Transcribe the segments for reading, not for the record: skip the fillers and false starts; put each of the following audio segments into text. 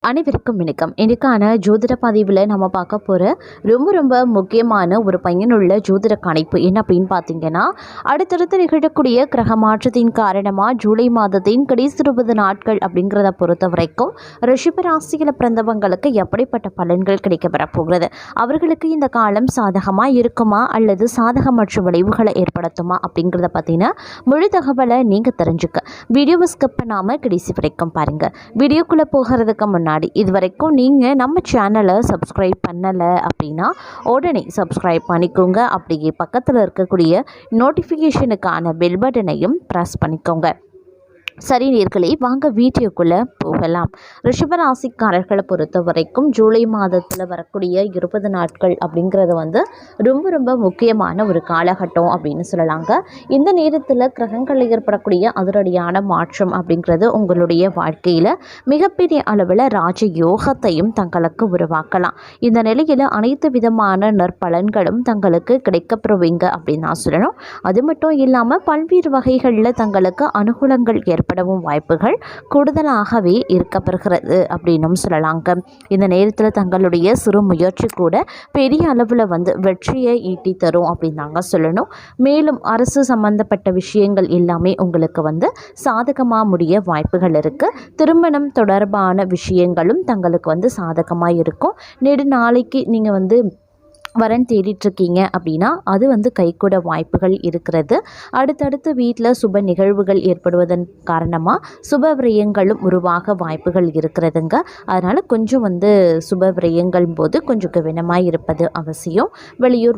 அனைவருக்கும் வணக்கம். இன்றைக்கான ஜோதிட பதிவில் நம்ம பார்க்க போகிற ரொம்ப முக்கியமான ஒரு பயனுள்ள ஜோதிட கணிப்பு என்ன அப்படின்னு பார்த்தீங்கன்னா, அடுத்தடுத்து நிகழக்கூடிய கிரக மாற்றத்தின் காரணமாக ஜூலை மாதத்தின் கடைசி 20 நாட்கள் அப்படிங்கிறத பொறுத்த வரைக்கும் ரிஷப ராசியில் பிறந்தவங்களுக்கு எப்படிப்பட்ட பலன்கள் கிடைக்கப்பெற போகிறது, அவர்களுக்கு இந்த காலம் சாதகமாக இருக்குமா அல்லது சாதகமற்ற விளைவுகளை ஏற்படுத்துமா அப்படிங்கிறத பற்றின முழு தகவலை நீங்கள் தெரிஞ்சுக்க வீடியோவை ஸ்கிப் பண்ணாமல் கடைசி வரைக்கும் பாருங்கள். வீடியோக்குள்ளே போகிறதுக்கு முன்னாடி இதுவரைக்கும் நீங்கள் நம்ம சேனலை சப்ஸ்கிரைப் பண்ணலை அப்படின்னா உடனே சப்ஸ்கிரைப் பண்ணிக்கோங்க. அப்படியே பக்கத்தில் இருக்கக்கூடிய நோட்டிஃபிகேஷனுக்கான பெல் பட்டனையும் ப்ரெஸ் பண்ணிக்கோங்க. சரி நேர்களே, வாங்க வீடியோக்குள்ளே போகலாம். ரிஷபராசிக்காரர்களை பொறுத்த வரைக்கும் ஜூலை மாதத்தில் வரக்கூடிய 20 நாட்கள் அப்படிங்கிறது ரொம்ப முக்கியமான ஒரு காலகட்டம் அப்படின்னு சொல்லலாங்க. இந்த நேரத்தில் கிரகங்களில் ஏற்படக்கூடிய அதிரடியான மாற்றம் அப்படிங்கிறது உங்களுடைய வாழ்க்கையில் மிகப்பெரிய அளவில் ராஜ யோகத்தையும் தங்களுக்கு உருவாக்கலாம். இந்த நிலையில் அனைத்து விதமான நற்பலன்களும் தங்களுக்கு கிடைக்கப்பெறுவீங்க அப்படின்னு நான் சொல்லணும். அது மட்டும் இல்லாமல் பல்வேறு வகைகளில் தங்களுக்கு அனுகூலங்கள் ஏற்படவும் வாய்ப்புகள் கூடுதலாகவே இருக்கப்பெறுகிறது அப்படின்னும் சொல்லலாங்க. இந்த நேரத்தில் தங்களுடைய சிறு முயற்சி கூட பெரிய அளவில் வெற்றியை ஈட்டி தரும் அப்படின்னு தாங்க சொல்லணும். மேலும் அரசு சம்பந்தப்பட்ட விஷயங்கள் எல்லாமே உங்களுக்கு சாதகமாக முடிய வாய்ப்புகள் இருக்குது. திருமணம் தொடர்பான விஷயங்களும் தங்களுக்கு சாதகமாக இருக்கும். நாளைக்கு நீங்கள் வரன் தேடிட்டுருக்கீங்க அப்படின்னா அது கைகூட வாய்ப்புகள் இருக்கிறது. அடுத்தடுத்து வீட்டில் சுப நிகழ்வுகள் ஏற்படுவதன் காரணமாக சுப விரயங்களும் உருவாக வாய்ப்புகள் இருக்கிறதுங்க. அதனால் கொஞ்சம் சுப விரயங்கள் போது கொஞ்சம் கவனமாக இருப்பது அவசியம்.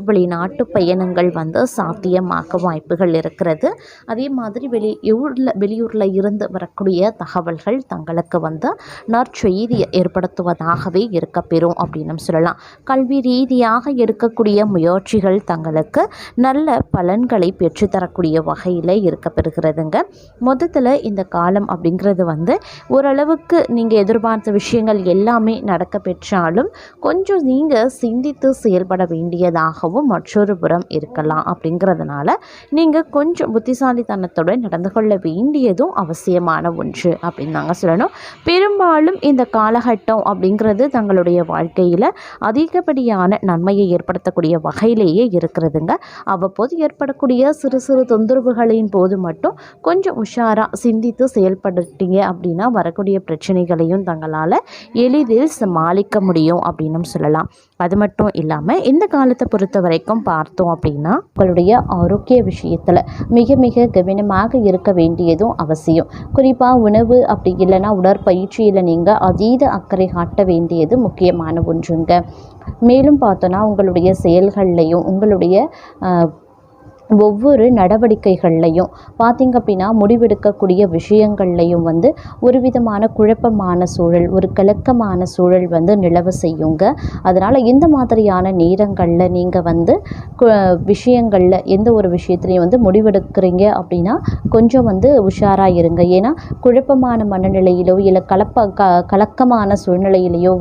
வெளிநாட்டு பயணங்கள் சாத்தியமாக வாய்ப்புகள் இருக்கிறது. அதே மாதிரி வெளியூரில் இருந்து வரக்கூடிய தகவல்கள் தங்களுக்கு நற்செய்தியை ஏற்படுத்துவதாகவே இருக்கப்பெறும் அப்படின்னு சொல்லலாம். கல்வி ரீதியாக எடுக்கக்கூடிய முயற்சிகள் தங்களுக்கு நல்ல பலன்களை பெற்றுத்தரக்கூடிய வகையில் இருக்கப்பெறுகிறதுங்க. மொத்தத்தில் இந்த காலம் அப்படிங்கிறது ஓரளவுக்கு நீங்கள் எதிர்பார்த்த விஷயங்கள் எல்லாமே நடக்க பெற்றாலும் கொஞ்சம் நீங்கள் சிந்தித்து செயல்பட வேண்டியதாகவும் மற்றொரு புறம் இருக்கலாம். அப்படிங்கிறதுனால நீங்கள் கொஞ்சம் புத்திசாலித்தனத்துடன் நடந்து கொள்ள வேண்டியதும் அவசியமான ஒன்று அப்படின்னு நாங்கள் சொல்லணும். பெரும்பாலும் இந்த காலகட்டம் அப்படிங்கிறது தங்களுடைய வாழ்க்கையில் அதிகப்படியான நன்மையை ஏற்படுத்தக்கூடிய வகையிலேயே இருக்கிறதுங்க. அவ்வப்போது ஏற்படக்கூடிய சிறு தொந்தரவுகளின் போது மட்டும் கொஞ்சம் உஷாராக சிந்தித்து செயல்படுத்தீங்க அப்படின்னா வரக்கூடிய பிரச்சனைகளையும் தங்களால் எளிதில் சமாளிக்க முடியும் அப்படின்னு சொல்லலாம். அது மட்டும் இல்லாமல் இந்த காலத்தை பொறுத்த வரைக்கும் பார்த்தோம் அப்படின்னா உங்களுடைய ஆரோக்கிய விஷயத்தில் மிக கவனமாக இருக்க வேண்டியதும் அவசியம். குறிப்பாக உணவு அப்படி இல்லைன்னா உடற்பயிற்சியில் நீங்கள் அதீத அக்கறை காட்ட வேண்டியது முக்கியமான ஒன்றுங்க. மேலும் பார்த்தோன்னா உங்களுடைய செயல்கள்லையும் உங்களுடைய ஒவ்வொரு நடவடிக்கைகள்லையும் பார்த்திங்க அப்படின்னா முடிவெடுக்கக்கூடிய விஷயங்கள்லையும் ஒரு விதமான குழப்பமான சூழல், ஒரு கலக்கமான சூழல் நிலவ செய்யுங்க. அதனால் இந்த மாதிரியான நேரங்களில் நீங்கள் விஷயங்களில் எந்த ஒரு விஷயத்துலையும் முடிவெடுக்கிறீங்க அப்படின்னா கொஞ்சம் உஷாராக இருங்க. ஏன்னா குழப்பமான மனநிலையிலோ இல்லை கலக்கமான சூழ்நிலையிலையோ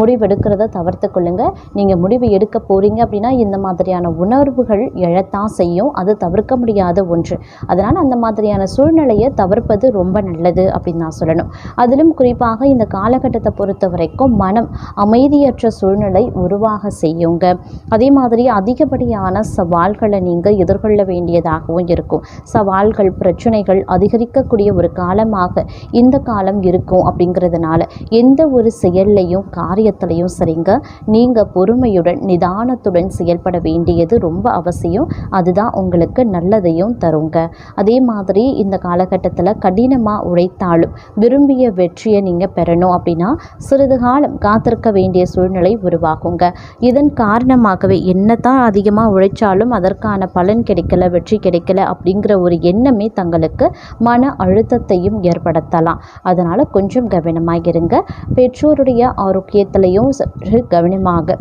முடிவெடுக்கிறத தவிர்த்து கொள்ளுங்க. நீங்கள் முடிவு எடுக்க போகிறீங்க அப்படின்னா இந்த மாதிரியான உணர்வுகள் எழத்தான் செய்யும். அது தவிர்க்க முடியாத ஒன்று. அதனால் அந்த மாதிரியான சூழ்நிலையை தவிர்ப்பது ரொம்ப நல்லது அப்படின்னு நான் சொல்லணும். அதிலும் குறிப்பாக இந்த காலகட்டத்தை பொறுத்த வரைக்கும் மனம் அமைதியற்ற சூழ்நிலை உருவாக செய்யுங்க. அதே மாதிரி அதிகப்படியான சவால்களை நீங்கள் எதிர்கொள்ள வேண்டியதாகவும் இருக்கும். சவால்கள் பிரச்சனைகள் அதிகரிக்கக்கூடிய ஒரு காலமாக இந்த காலம் இருக்கும். அப்படிங்கிறதுனால எந்த ஒரு செயல்லையும் காரியத்திலையும் சரிங்க நீங்கள் பொறுமையுடன் நிதானத்துடன் செயல்பட வேண்டியது ரொம்ப அவசியம். அதுதான் உங்களுக்கு நல்லதையும் தருங்க. அதே மாதிரி இந்த காலகட்டத்தில் கடினமாக உழைத்தாலும் விரும்பிய வெற்றியை நீங்கள் பெறணும் அப்படின்னா சிறிது காலம் காத்திருக்க வேண்டிய சூழ்நிலை உருவாகுங்க. இதன் காரணமாகவே என்னதான் அதிகமாக உழைச்சாலும் அதற்கான பலன் கிடைக்கல, வெற்றி கிடைக்கல அப்படிங்கிற ஒரு எண்ணமே தங்களுக்கு மன அழுத்தத்தையும் ஏற்படுத்தலாம். அதனால் கொஞ்சம் கவனமாக இருங்க. பெற்றோருடைய ஆரோக்கியத்திலையும் சற்று கவனமாக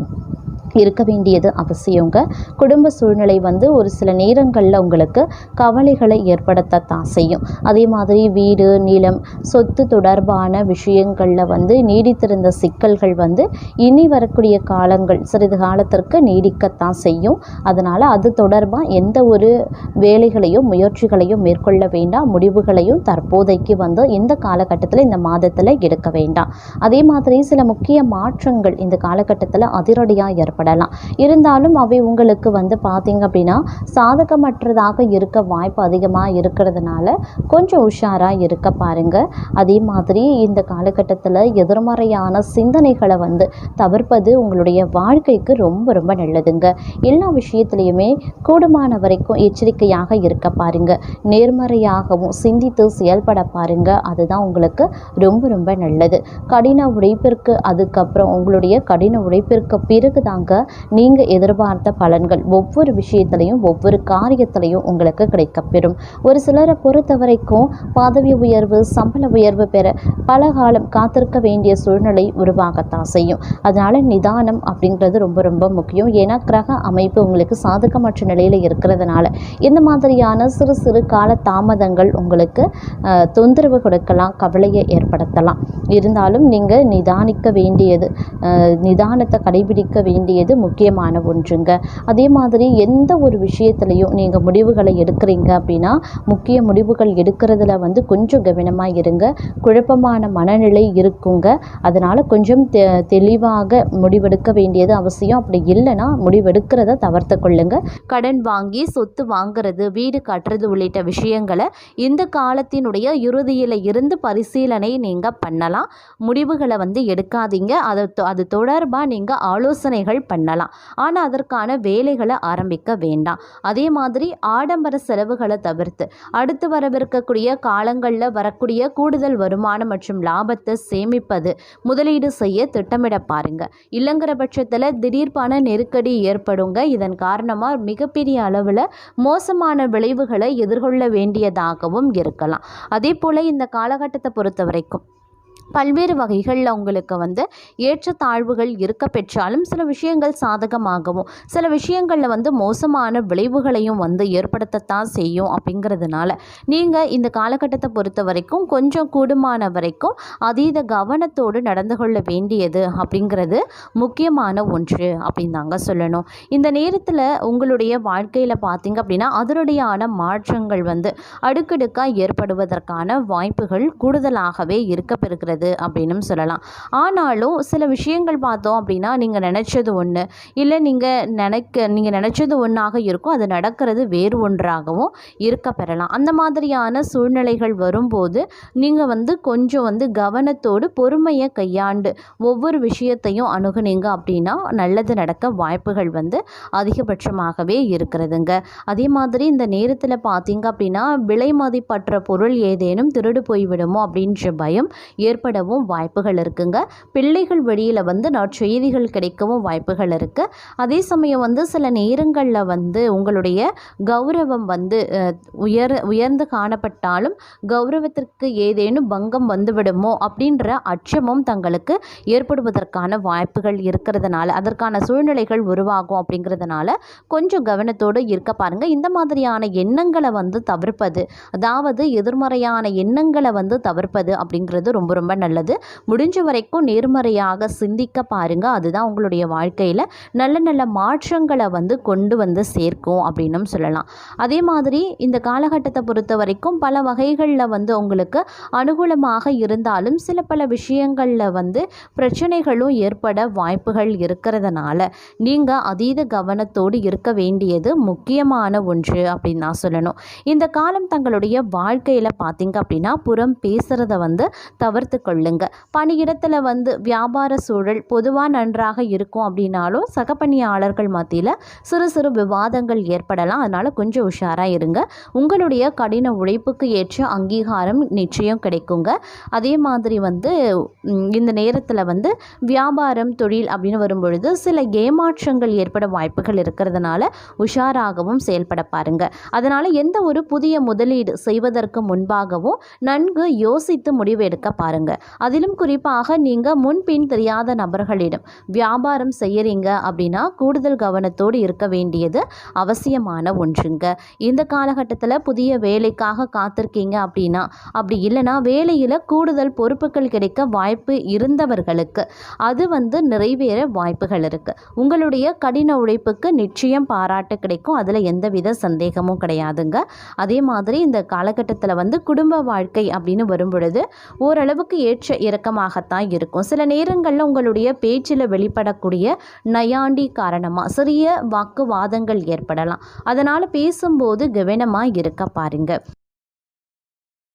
இருக்க வேண்டியது அவசியங்க. குடும்ப சூழ்நிலை வந்து ஒரு சில நேரங்களில் உங்களுக்கு கவலைகளை ஏற்படுத்தத்தான் செய்யும். அதே மாதிரி வீடு, நிலம், சொத்து தொடர்பான விஷயங்களில் வந்து நீடித்திருந்த சிக்கல்கள் வந்து இனி வரக்கூடிய காலங்கள் சிறிது காலத்திற்கு நீடிக்கத்தான் செய்யும். அதனால் அது தொடர்பாக எந்த ஒரு வேலைகளையும் முயற்சிகளையும் மேற்கொள்ள வேண்டாம். முடிவுகளையும் தற்போதைக்கு வந்து இந்த காலகட்டத்தில் இந்த மாதத்தில் எடுக்க வேண்டாம். அதே மாதிரி சில முக்கிய மாற்றங்கள் இந்த காலகட்டத்தில் அதிரடியாக ஏற்படலாம். இருந்தாலும் அவை உங்களுக்கு வந்து பார்த்தீங்க அப்படின்னா சாதகமற்றதாக இருக்க வாய்ப்பு அதிகமாக இருக்கிறதுனால கொஞ்சம் உஷாராக இருக்க பாருங்க. அதே மாதிரி இந்த காலகட்டத்தில் எதிர்மறையான சிந்தனைகளை வந்து தவிர்ப்பது உங்களுடைய வாழ்க்கைக்கு ரொம்ப ரொம்ப நல்லதுங்க. எல்லா விஷயத்துலையுமே கூடுமான வரைக்கும் எச்சரிக்கையாக இருக்க பாருங்க. நேர்மறையாகவும் சிந்தித்து செயல்பட பாருங்க. அதுதான் உங்களுக்கு ரொம்ப ரொம்ப நல்லது. கடின உழைப்பிற்கு அதுக்கப்புறம் உங்களுடைய கடின உழைப்பிற்கு பிறகு தாங்க நீங்கள் எதிர்பார்த்த பலன்கள் ஒவ்வொரு விஷயத்திலையும் ஒவ்வொரு காரியத்திலையும் உங்களுக்கு கிடைக்கப்பெறும். ஒரு சிலரை பொறுத்த வரைக்கும் பதவி உயர்வு, சம்பள உயர்வு பெற பல காலம் காத்திருக்க வேண்டிய சூழ்நிலை உருவாகத்தான் செய்யும். அதனால் நிதானம் அப்படிங்கிறது ரொம்ப ரொம்ப முக்கியம். ஏன்னா கிரக அமைப்பு உங்களுக்கு சாதகமற்ற நிலையில் இருக்கிறதுனால இந்த மாதிரியான சிறு சிறு கால தாமதங்கள் உங்களுக்கு தொந்தரவு கொடுக்கலாம், கவலையை ஏற்படுத்தலாம். இருந்தாலும் நீங்கள் நிதானிக்க வேண்டியது, நிதானத்தை கடைபிடிக்க வேண்டியது முக்கியமான ஒன்றுங்க. அதே மாதிரி எந்த ஒரு விஷயத்துலையும் நீங்கள் முடிவுகளை எடுக்கிறீங்க அப்படின்னா முக்கிய முடிவுகள் எடுக்கிறதுல வந்து கொஞ்சம் கவனமாக இருங்க. குழப்பமான மனநிலை இருக்குங்க. அதனால் கொஞ்சம் தெளிவாக முடிவெடுக்க வேண்டியது அவசியம். அப்படி இல்லைன்னா முடிவெடுக்கிறத தவிர்த்து கொள்ளுங்க. கடன் வாங்கி சொத்து வாங்குறது, வீடு கட்டுறது உள்ளிட்ட விஷயங்களை இந்த காலத்தினுடைய இறுதியில் இருந்து பரிசீலனை நீங்கள் பண்ணலாம். முடிவுகளை வந்து எடுக்காதீங்க. அது தொடர்பாக நீங்கள் ஆலோசனைகள் பண்ணலாம். ஆனால் அதற்கான வேலைகளை ஆரம்பிக்க வேண்டாம். அதே மாதிரி ஆடம்பர செலவுகளை தவிர்த்து அடுத்து வரவிருக்கக்கூடிய காலங்களில் வரக்கூடிய கூடுதல் வருமானம் மற்றும் லாபத்தை சேமிப்பது, முதலீடு செய்ய திட்டமிட பாருங்க. இல்லைங்கிற பட்சத்தில் திடீர் பண நெருக்கடி ஏற்படுங்க. இதன் காரணமாக மிகப்பெரிய அளவில் மோசமான விளைவுகளை எதிர்கொள்ள வேண்டியதாகவும் இருக்கலாம். அதே போல் இந்த காலகட்டத்தை பொறுத்த வரைக்கும் பல்வேறு வகைகளில் உங்களுக்கு வந்து ஏற்றத்தாழ்வுகள் இருக்க பெற்றாலும் சில விஷயங்கள் சாதகமாகவும் சில விஷயங்களில் வந்து மோசமான விளைவுகளையும் வந்து ஏற்படுத்தத்தான் செய்யும். அப்படிங்கிறதுனால நீங்கள் இந்த காலகட்டத்தை பொறுத்த வரைக்கும் கொஞ்சம் கூடுமான வரைக்கும் அதீத கவனத்தோடு நடந்து கொள்ள வேண்டியது அப்படிங்கிறது முக்கியமான ஒன்று அப்படின்னு தாங்க சொல்லணும். இந்த நேரத்தில் உங்களுடைய வாழ்க்கையில் பார்த்தீங்க அப்படின்னா அதனுடையான மாற்றங்கள் வந்து அடுக்கடுக்காக ஏற்படுவதற்கான வாய்ப்புகள் கூடுதலாகவே இருக்க பெறுகிறது அப்படின்னு சொல்லலாம். ஆனாலும் சில விஷயங்கள் பார்த்தோம் அப்படின்னா நீங்கள் நினைச்சது ஒன்று, இல்லை நீங்கள் நினைச்சது ஒன்றாக இருக்கும், அது நடக்கிறது வேறு ஒன்றாகவும் இருக்க பெறலாம். அந்த மாதிரியான சூழ்நிலைகள் வரும்போது நீங்கள் வந்து கொஞ்சம் வந்து கவனத்தோடு பொறுமையை கையாண்டு ஒவ்வொரு விஷயத்தையும் அணுகுனீங்க அப்படின்னா நல்லது நடக்க வாய்ப்புகள் வந்து அதிகபட்சமாகவே இருக்கிறதுங்க. அதே மாதிரி இந்த நேரத்தில் பார்த்தீங்க அப்படின்னா விலை மதிப்பற்ற பொருள் ஏதேனும் திருடு போய்விடுமோ அப்படின்ற பயம் ஏற்படவும் வாய்ப்புகள் இருக்குங்க. பிள்ளைகள் வழியில் வந்து நற்செய்திகள் கிடைக்கவும் வாய்ப்புகள் இருக்குது. அதே சமயம் வந்து சில நேரங்களில் வந்து உங்களுடைய கௌரவம் வந்து உயர்ந்து காணப்பட்டாலும் கௌரவத்திற்கு ஏதேனும் பங்கம் வந்துவிடுமோ அப்படின்ற அச்சமும் தங்களுக்கு ஏற்படுவதற்கான வாய்ப்புகள் இருக்கிறதுனால அதற்கான சூழ்நிலைகள் உருவாகும். அப்படிங்கிறதுனால கொஞ்சம் கவனத்தோடு இருக்க பாருங்கள். இந்த மாதிரியான எண்ணங்களை வந்து தவிர்ப்பது, அதாவது எதிர்மறையான எண்ணங்களை வந்து தவிர்ப்பது அப்படிங்கிறது ரொம்ப ரொம்ப நல்லது. முடிஞ்ச வரைக்கும் நேர்மறையாக சிந்திக்க பாருங்க. அதுதான் உங்களுடைய வாழ்க்கையில் நல்ல நல்ல மாற்றங்களை வந்து கொண்டு வந்து சேர்க்கும் அப்படின்னும் சொல்லலாம். அதே மாதிரி இந்த காலகட்டத்தை பொறுத்த வரைக்கும் பல வகைகளில் வந்து உங்களுக்கு அனுகூலமாக இருந்தாலும் சில பல விஷயங்களில் வந்து பிரச்சனைகளும் ஏற்பட வாய்ப்புகள் இருக்கிறதுனால நீங்கள் அதீத கவனத்தோடு இருக்க வேண்டியது முக்கியமான ஒன்று அப்படின்னு நான் சொல்லணும். இந்த காலம் தங்களுடைய வாழ்க்கையில் பார்த்தீங்க அப்படின்னா புறம் பேசுகிறத வந்து தவிர்த்து கொள்ளுங்க. பணியிடத்தில் வந்து வியாபார சூழல் பொதுவாக நன்றாக இருக்கும் அப்படின்னாலும் சக பணியாளர்கள் மத்தியில் சிறு சிறு விவாதங்கள் ஏற்படலாம். அதனால் கொஞ்சம் உஷாராக இருங்க. உங்களுடைய கடின உழைப்புக்கு ஏற்ற அங்கீகாரம் நிச்சயம் கிடைக்குங்க. அதே மாதிரி வந்து இந்த நேரத்தில் வந்து வியாபாரம் தொழில் அப்படின்னு வரும்பொழுது சில ஏமாற்றங்கள் ஏற்பட வாய்ப்புகள் இருக்கிறதுனால உஷாராகவும் செயல்பட பாருங்க. அதனால் எந்த ஒரு புதிய முதலீடு செய்வதற்கு முன்பாகவும் நன்கு யோசித்து முடிவு எடுக்க பாருங்க. அதிலும் குறிப்பாக நீங்கள் முன்பின் தெரியாத நபர்களிடம் வியாபாரம் செய்யறீங்க அப்படின்னா கூடுதல் கவனத்தோடு இருக்க வேண்டியது அவசியமான ஒன்றுங்க. இந்த காலகட்டத்தில் புதிய வேலைக்காக காத்திருக்கீங்க அப்படின்னா, அப்படி இல்லைன்னா வேலையில் கூடுதல் பொறுப்புகள் கிடைக்க வாய்ப்பு இருந்தவர்களுக்கு அது நிறைவேற வாய்ப்புகள் இருக்கு. உங்களுடைய கடின உழைப்புக்கு நிச்சயம் பாராட்டு கிடைக்கும், அதில் எந்தவித சந்தேகமும் கிடையாதுங்க. அதே மாதிரி இந்த காலகட்டத்தில் குடும்ப வாழ்க்கை அப்படின்னு வரும் பொழுது ஓரளவுக்கு ஏற்ற இறக்கமாகத்தான் இருக்கும். சில நேரங்களில் உங்களுடைய பேச்சில் வெளிப்படக்கூடிய நயாண்டி காரணமாக சிறிய வாக்குவாதங்கள் ஏற்படலாம். அதனால் பேசும்போது கவனமாக இருக்க பாருங்க.